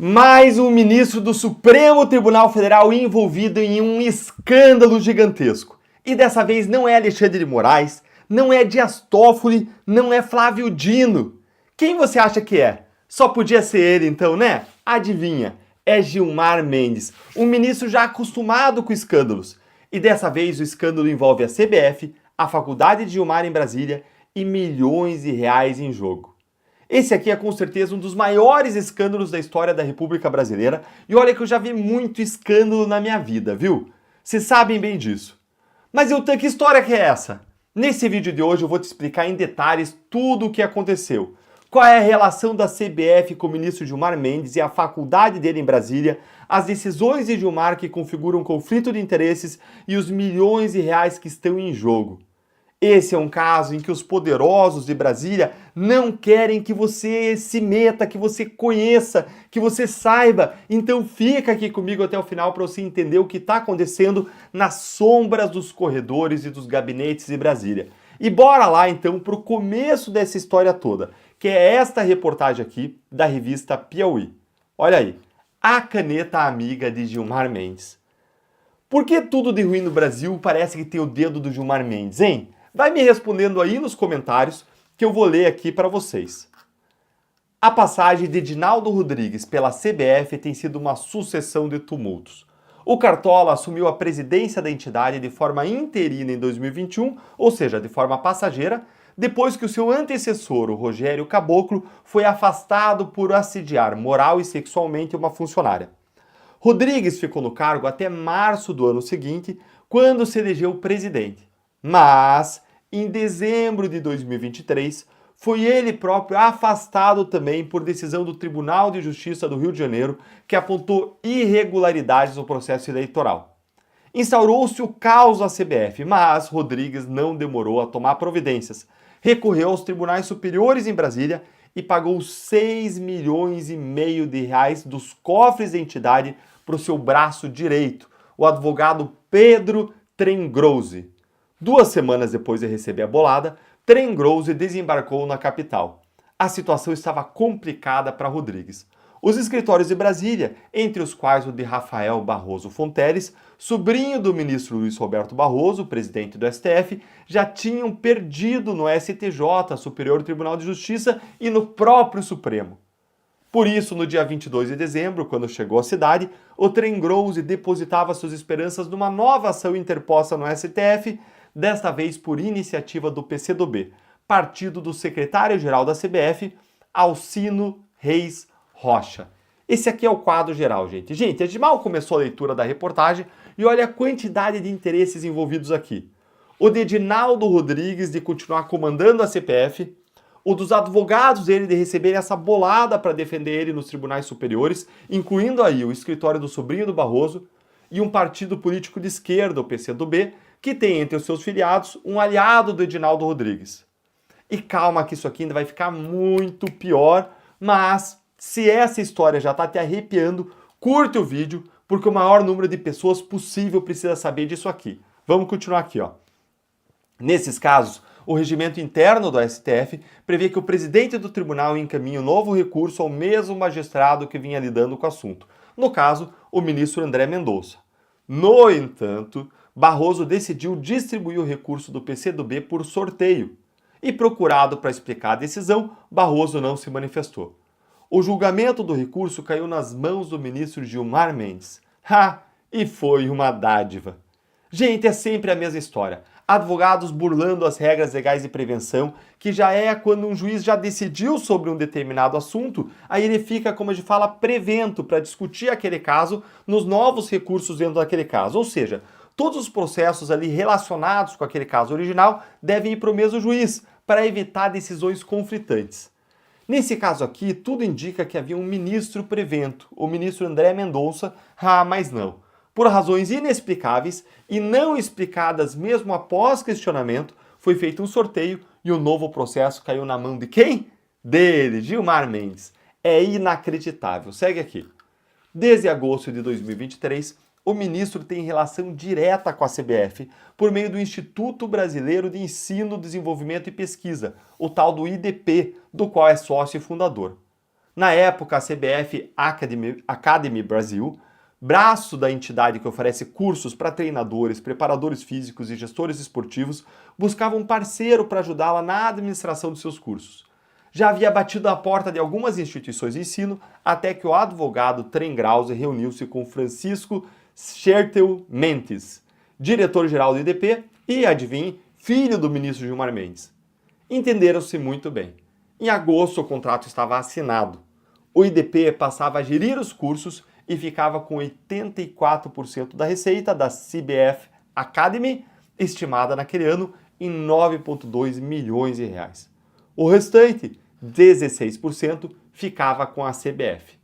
Mais um ministro do Supremo Tribunal Federal envolvido em um escândalo gigantesco. E dessa vez não é Alexandre de Moraes, não é Dias Toffoli, não é Flávio Dino. Quem você acha que é? Só podia ser ele então, né? Adivinha, é Gilmar Mendes, um ministro já acostumado com escândalos. E dessa vez o escândalo envolve a CBF, a Faculdade de Gilmar em Brasília e milhões de reais em jogo. Esse aqui é com certeza um dos maiores escândalos da história da República Brasileira e olha que eu já vi muito escândalo na minha vida, viu? Vocês sabem bem disso. Mas que história que é essa? Nesse vídeo de hoje eu vou te explicar em detalhes tudo o que aconteceu. Qual é a relação da CBF com o ministro Gilmar Mendes e a faculdade dele em Brasília, as decisões de Gilmar que configuram conflito de interesses e os milhões de reais que estão em jogo. Esse é um caso em que os poderosos de Brasília não querem que você se meta, que você conheça, que você saiba. Então fica aqui comigo até o final para você entender o que está acontecendo nas sombras dos corredores e dos gabinetes de Brasília. E bora lá então para o começo dessa história toda, que é esta reportagem aqui da revista Piauí. Olha aí, a caneta amiga de Gilmar Mendes. Por que tudo de ruim no Brasil parece que tem o dedo do Gilmar Mendes, hein? Vai me respondendo aí nos comentários que eu vou ler aqui para vocês. A passagem de Edinaldo Rodrigues pela CBF tem sido uma sucessão de tumultos. O Cartola assumiu a presidência da entidade de forma interina em 2021, ou seja, de forma passageira, depois que o seu antecessor, o Rogério Caboclo, foi afastado por assediar moral e sexualmente uma funcionária. Rodrigues ficou no cargo até março do ano seguinte, quando se elegeu presidente. Mas, em dezembro de 2023, foi ele próprio afastado também por decisão do Tribunal de Justiça do Rio de Janeiro, que apontou irregularidades no processo eleitoral. Instaurou-se o caos na CBF, mas Rodrigues não demorou a tomar providências. Recorreu aos tribunais superiores em Brasília e pagou 6 milhões e meio de reais dos cofres da entidade para o seu braço direito, o advogado Pedro Trengrose. 2 semanas depois de receber a bolada, Trengrose desembarcou na capital. A situação estava complicada para Rodrigues. Os escritórios de Brasília, entre os quais o de Rafael Barroso Fonteles, sobrinho do ministro Luiz Roberto Barroso, presidente do STF, já tinham perdido no STJ, Superior Tribunal de Justiça, e no próprio Supremo. Por isso, no dia 22 de dezembro, quando chegou à cidade, o Trengrose depositava suas esperanças numa nova ação interposta no STF, desta vez por iniciativa do PCdoB, partido do secretário-geral da CBF, Alcino Reis Rocha. Esse aqui é o quadro geral, gente. Gente, a gente mal começou a leitura da reportagem e olha a quantidade de interesses envolvidos aqui. O de Edinaldo Rodrigues de continuar comandando a CPF, o dos advogados dele de receberem essa bolada para defender ele nos tribunais superiores, incluindo aí o escritório do sobrinho do Barroso, e um partido político de esquerda, o PCdoB, que tem entre os seus filiados um aliado do Edinaldo Rodrigues. E calma que isso aqui ainda vai ficar muito pior, mas se essa história já está te arrepiando, curte o vídeo, porque o maior número de pessoas possível precisa saber disso aqui. Vamos continuar aqui, ó. Nesses casos, o regimento interno do STF prevê que o presidente do tribunal encaminhe um novo recurso ao mesmo magistrado que vinha lidando com o assunto. No caso, o ministro André Mendonça. No entanto, Barroso decidiu distribuir o recurso do PCdoB por sorteio. E procurado para explicar a decisão, Barroso não se manifestou. O julgamento do recurso caiu nas mãos do ministro Gilmar Mendes. E foi uma dádiva. Gente, é sempre a mesma história. Advogados burlando as regras legais de prevenção, que já é quando um juiz já decidiu sobre um determinado assunto, aí ele fica, como a gente fala, prevento para discutir aquele caso nos novos recursos dentro daquele caso. Ou seja, todos os processos ali relacionados com aquele caso original devem ir para o mesmo juiz, para evitar decisões conflitantes. Nesse caso aqui, tudo indica que havia um ministro prevento, o ministro André Mendonça, mas não. Por razões inexplicáveis e não explicadas mesmo após questionamento, foi feito um sorteio e o novo processo caiu na mão de quem? Dele, Gilmar Mendes. É inacreditável. Segue aqui. Desde agosto de 2023, o ministro tem relação direta com a CBF por meio do Instituto Brasileiro de Ensino, Desenvolvimento e Pesquisa, o tal do IDP, do qual é sócio e fundador. Na época, a CBF Academy Brasil, braço da entidade que oferece cursos para treinadores, preparadores físicos e gestores esportivos, buscava um parceiro para ajudá-la na administração de seus cursos. Já havia batido a porta de algumas instituições de ensino até que o advogado Trem Krause reuniu-se com Francisco Schertel Mendes, diretor-geral do IDP e, adivinhe, filho do ministro Gilmar Mendes. Entenderam-se muito bem. Em agosto, o contrato estava assinado. O IDP passava a gerir os cursos e ficava com 84% da receita da CBF Academy, estimada naquele ano em 9,2 milhões de reais. O restante, 16%, ficava com a CBF.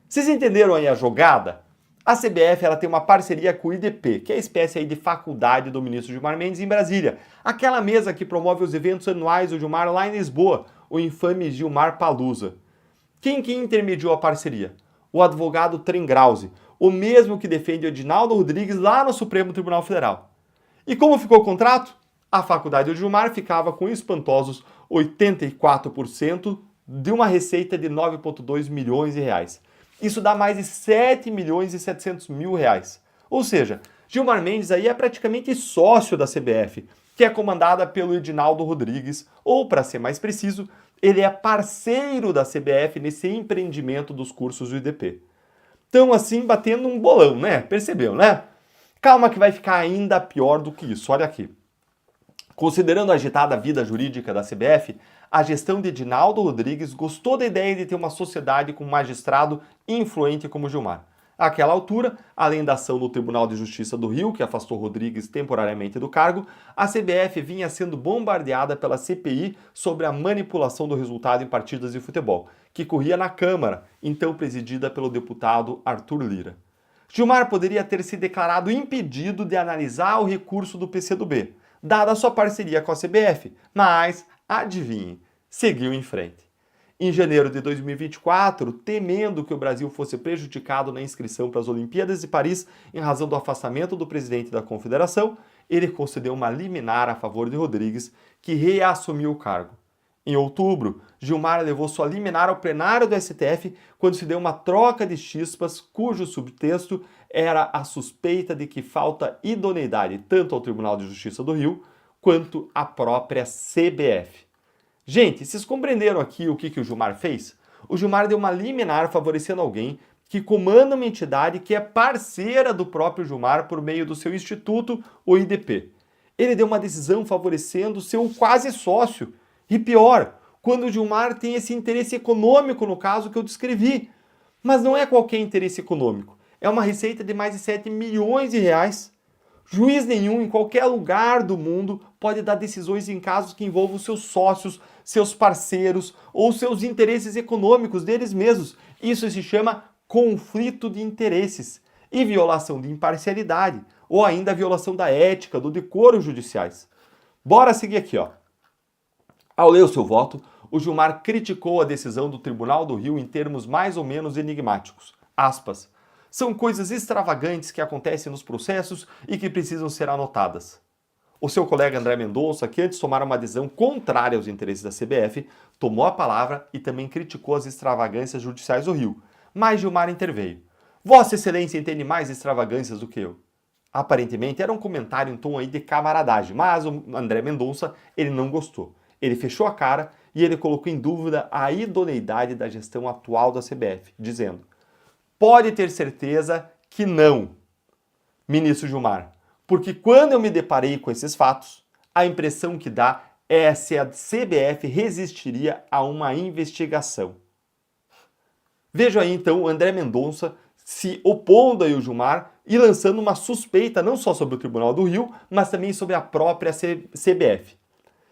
Vocês entenderam aí a jogada? A CBF ela tem uma parceria com o IDP, que é a espécie aí de faculdade do ministro Gilmar Mendes em Brasília. Aquela mesa que promove os eventos anuais do Gilmar lá em Lisboa, o infame Gilmar Palusa. Quem que intermediou a parceria? O advogado Trem Krause, o mesmo que defende o Edinaldo Rodrigues lá no Supremo Tribunal Federal. E como ficou o contrato? A faculdade do Gilmar ficava com espantosos 84% de uma receita de 9,2 milhões de reais. Isso dá mais de 7 milhões e 700 mil reais. Ou seja, Gilmar Mendes aí é praticamente sócio da CBF, que é comandada pelo Edinaldo Rodrigues, ou para ser mais preciso, ele é parceiro da CBF nesse empreendimento dos cursos do IDP. Então assim, batendo um bolão, né? Percebeu, né? Calma que vai ficar ainda pior do que isso, olha aqui. Considerando a agitada vida jurídica da CBF, a gestão de Edinaldo Rodrigues gostou da ideia de ter uma sociedade com um magistrado influente como Gilmar. Àquela altura, além da ação do Tribunal de Justiça do Rio, que afastou Rodrigues temporariamente do cargo, a CBF vinha sendo bombardeada pela CPI sobre a manipulação do resultado em partidas de futebol, que corria na Câmara, então presidida pelo deputado Arthur Lira. Gilmar poderia ter se declarado impedido de analisar o recurso do PCdoB, dada a sua parceria com a CBF, mas, adivinhe, seguiu em frente. Em janeiro de 2024, temendo que o Brasil fosse prejudicado na inscrição para as Olimpíadas de Paris em razão do afastamento do presidente da Confederação, ele concedeu uma liminar a favor de Rodrigues, que reassumiu o cargo. Em outubro, Gilmar levou sua liminar ao plenário do STF quando se deu uma troca de chispas cujo subtexto era a suspeita de que falta idoneidade tanto ao Tribunal de Justiça do Rio quanto à própria CBF. Gente, vocês compreenderam aqui o que o Gilmar fez? O Gilmar deu uma liminar favorecendo alguém que comanda uma entidade que é parceira do próprio Gilmar por meio do seu instituto, o IDP. Ele deu uma decisão favorecendo seu quase sócio. E pior, quando o Gilmar tem esse interesse econômico no caso que eu descrevi. Mas não é qualquer interesse econômico. É uma receita de mais de 7 milhões de reais. Juiz nenhum em qualquer lugar do mundo pode dar decisões em casos que envolvam seus sócios, seus parceiros ou seus interesses econômicos deles mesmos. Isso se chama conflito de interesses e violação de imparcialidade ou ainda violação da ética, do decoro judiciais. Bora seguir aqui, ó. Ao ler o seu voto, o Gilmar criticou a decisão do Tribunal do Rio em termos mais ou menos enigmáticos. Aspas. São coisas extravagantes que acontecem nos processos e que precisam ser anotadas. O seu colega André Mendonça, que antes tomara uma adesão contrária aos interesses da CBF, tomou a palavra e também criticou as extravagâncias judiciais do Rio. Mas Gilmar interveio. Vossa Excelência entende mais extravagâncias do que eu. Aparentemente era um comentário em tom aí de camaradagem, mas o André Mendonça ele não gostou. Ele fechou a cara e ele colocou em dúvida a idoneidade da gestão atual da CBF, dizendo: pode ter certeza que não, ministro Gilmar, porque quando eu me deparei com esses fatos, a impressão que dá é se a CBF resistiria a uma investigação. Veja aí então o André Mendonça se opondo aí ao Gilmar e lançando uma suspeita não só sobre o Tribunal do Rio, mas também sobre a própria CBF.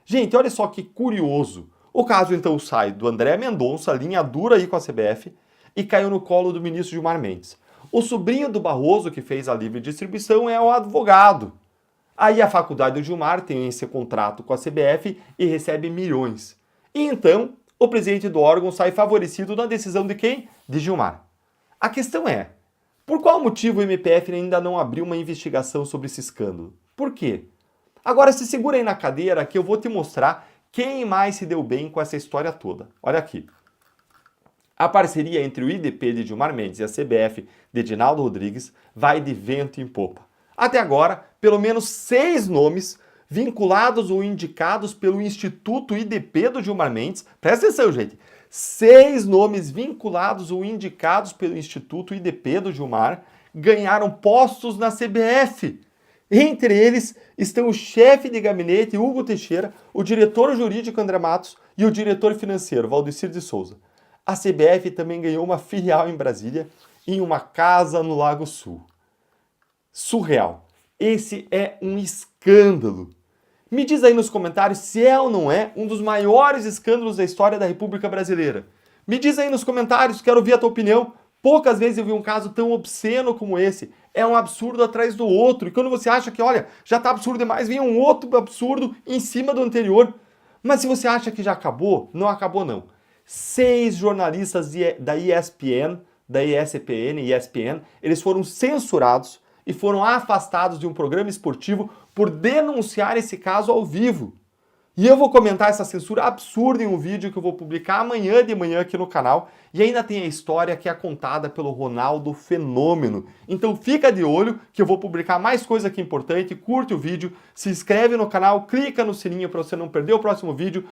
Gente, olha só que curioso. O caso então sai do André Mendonça, linha dura aí com a CBF, e caiu no colo do ministro Gilmar Mendes. O sobrinho do Barroso que fez a livre distribuição é o advogado. Aí a faculdade do Gilmar tem esse contrato com a CBF e recebe milhões. E então, o presidente do órgão sai favorecido na decisão de quem? De Gilmar. A questão é, por qual motivo o MPF ainda não abriu uma investigação sobre esse escândalo? Por quê? Agora se segura aí na cadeira que eu vou te mostrar quem mais se deu bem com essa história toda. Olha aqui. A parceria entre o IDP de Gilmar Mendes e a CBF de Edinaldo Rodrigues vai de vento em popa. Até agora, pelo menos 6 nomes vinculados ou indicados pelo Instituto IDP do Gilmar Mendes, presta atenção, gente, 6 nomes vinculados ou indicados pelo Instituto IDP do Gilmar ganharam postos na CBF. Entre eles estão o chefe de gabinete Hugo Teixeira, o diretor jurídico André Matos e o diretor financeiro Valdecir de Souza. A CBF também ganhou uma filial em Brasília, em uma casa no Lago Sul. Surreal. Esse é um escândalo. Me diz aí nos comentários se é ou não é um dos maiores escândalos da história da República Brasileira. Me diz aí nos comentários, quero ouvir a tua opinião. Poucas vezes eu vi um caso tão obsceno como esse. É um absurdo atrás do outro. E quando você acha que, olha, já tá absurdo demais, vem um outro absurdo em cima do anterior. Mas se você acha que já acabou, não acabou não. 6 jornalistas da ESPN, da ESPN, eles foram censurados e foram afastados de um programa esportivo por denunciar esse caso ao vivo. E eu vou comentar essa censura absurda em um vídeo que eu vou publicar amanhã de manhã aqui no canal. E ainda tem a história que é contada pelo Ronaldo Fenômeno. Então fica de olho que eu vou publicar mais coisa aqui importante. Curte o vídeo, se inscreve no canal, clica no sininho para você não perder o próximo vídeo.